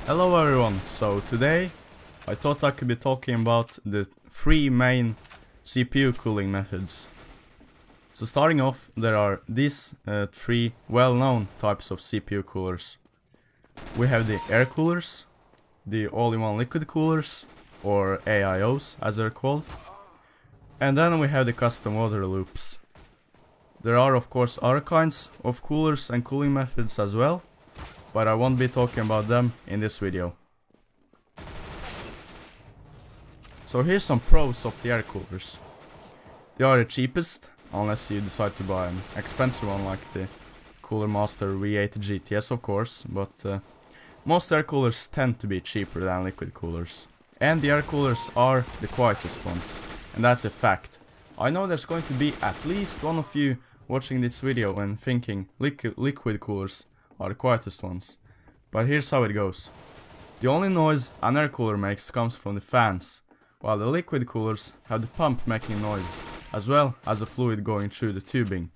Hello everyone, so today I thought I could be talking about the three main CPU cooling methods. So starting off, there are these three well-known types of CPU coolers. We have the air coolers, the all-in-one liquid coolers, or AIOs as they're called, and then we have the custom water loops. There are of course other kinds of coolers and cooling methods as well, but I won't be talking about them in this video. So here's some pros of the air coolers. They are the cheapest, unless you decide to buy an expensive one like the Cooler Master V8 GTS of course, but most air coolers tend to be cheaper than liquid coolers. And the air coolers are the quietest ones, and that's a fact. I know there's going to be at least one of you watching this video and thinking liquid coolers are the quietest ones. But here's how it goes. The only noise an air cooler makes comes from the fans, while the liquid coolers have the pump making noise, as well as the fluid going through the tubing,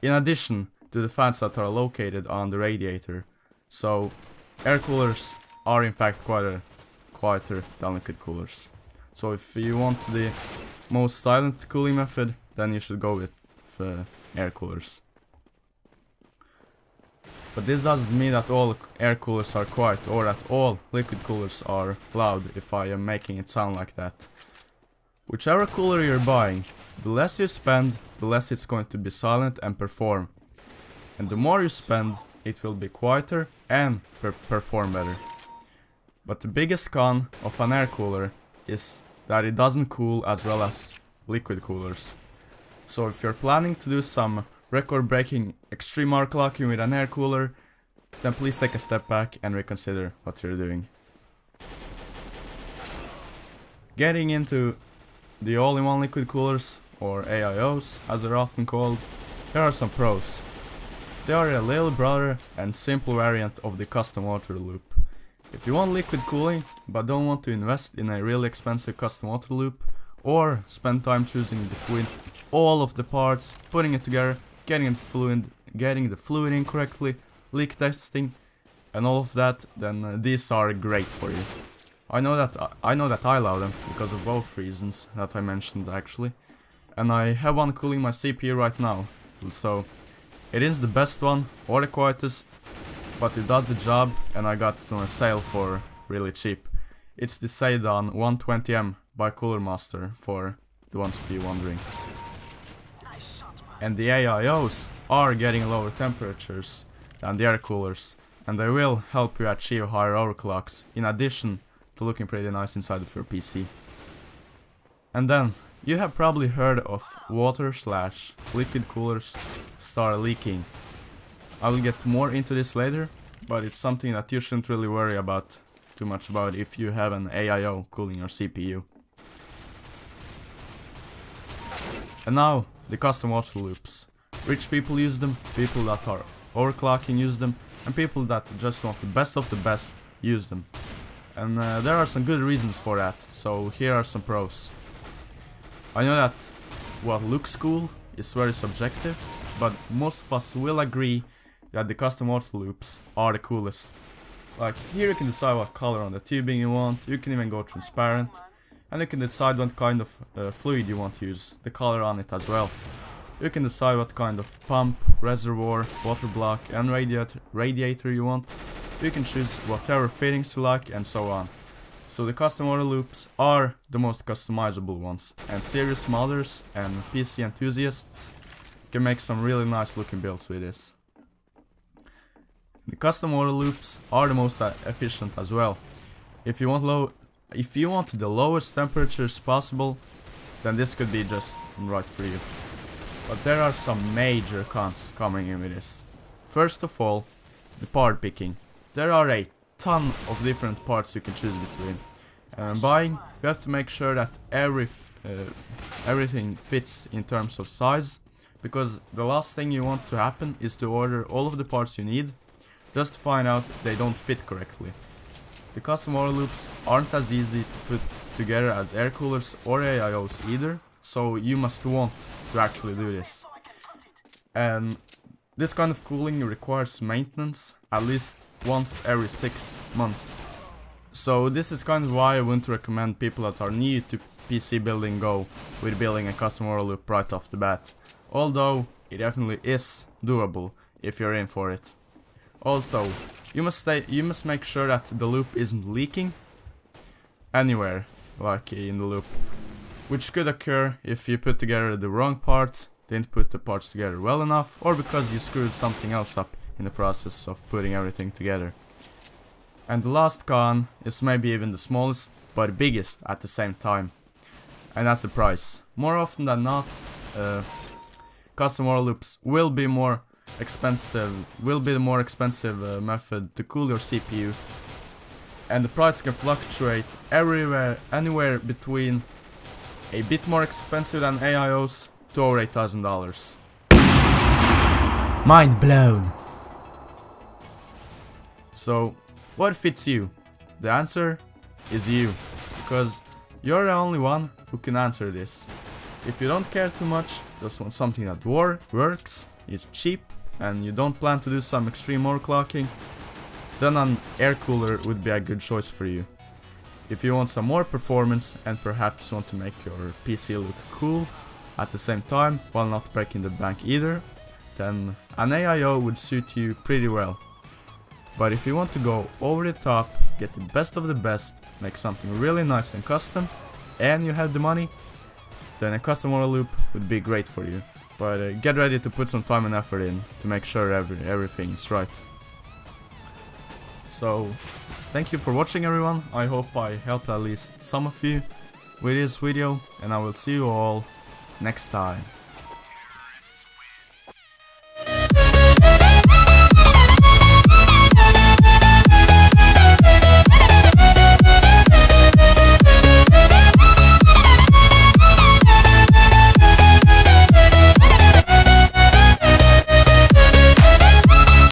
in addition to the fans that are located on the radiator. So air coolers are in fact quieter than liquid coolers. So if you want the most silent cooling method, then you should go with air coolers. But this doesn't mean that all air coolers are quiet or that all liquid coolers are loud, if I am making it sound like that. Whichever cooler you're buying, the less you spend, the less it's going to be silent and perform. And the more you spend, it will be quieter and perform better. But the biggest con of an air cooler is that it doesn't cool as well as liquid coolers. So if you're planning to do some record-breaking extreme arc locking with an air cooler, then please take a step back and reconsider what you're doing. Getting into the all-in-one liquid coolers, or AIOs as they're often called, there are some pros. They are a little brother and simple variant of the custom water loop. If you want liquid cooling but don't want to invest in a really expensive custom water loop, or spend time choosing between all of the parts, putting it together, getting the fluid in correctly, leak testing, and all of that, then these are great for you. I know that I love them because of both reasons that I mentioned actually, and I have one cooling my CPU right now, so it is the best one or the quietest, but it does the job, and I got it on a sale for really cheap. It's the Seidan 120M by Cooler Master, for the ones of you wondering. And the AIOs are getting lower temperatures than the air coolers, and they will help you achieve higher overclocks, in addition to looking pretty nice inside of your PC. And then, you have probably heard of water/liquid coolers start leaking. I will get more into this later, but it's something that you shouldn't really worry about too much about if you have an AIO cooling your CPU. And now, the custom water loops. Rich people use them, people that are overclocking use them, and people that just want the best of the best use them. And there are some good reasons for that, so here are some pros. I know that what looks cool is very subjective, but most of us will agree that the custom water loops are the coolest. Like, here you can decide what color on the tubing you want, you can even go transparent, and you can decide what kind of fluid you want to use, the color on it as well. You can decide what kind of pump, reservoir, water block and radiator you want. You can choose whatever fittings you like, and so on. So the custom water loops are the most customizable ones, and serious modders and PC enthusiasts can make some really nice looking builds with this. The custom water loops are the most efficient as well. If you want the lowest temperatures possible, then this could be just right for you. But there are some major cons coming in with this. First of all, the part picking. There are a ton of different parts you can choose between. And when buying, you have to make sure that everything fits in terms of size, because the last thing you want to happen is to order all of the parts you need, just to find out they don't fit correctly. The custom water loops aren't as easy to put together as air coolers or AIOs either, so you must want to actually do this. And This kind of cooling requires maintenance at least once every 6 months, So this is kind of why I wouldn't recommend people that are new to PC building go with building a custom while loop right off the bat. Although it definitely is doable if you're in for it. Also, you must make sure that the loop isn't leaking anywhere, like in the loop, which could occur if you put together the wrong parts, didn't put the parts together well enough, or because you screwed something else up in the process of putting everything together. And the last con is maybe even the smallest, but biggest at the same time, and that's the price. More often than not, custom while loops will be the more expensive method to cool your CPU, and the price can fluctuate anywhere between a bit more expensive than AIOs to over $8,000. Mind blown. So, what fits you? The answer is you, because you're the only one who can answer this. If you don't care too much, just want something that works, is cheap, and you don't plan to do some extreme overclocking, then an air cooler would be a good choice for you. If you want some more performance and perhaps want to make your PC look cool at the same time while not breaking the bank either, then an AIO would suit you pretty well. But if you want to go over the top, get the best of the best, make something really nice and custom, and you have the money, then a custom while loop would be great for you. But get ready to put some time and effort in to make sure everything is right. So, thank you for watching everyone. I hope I helped at least some of you with this video, and I will see you all next time.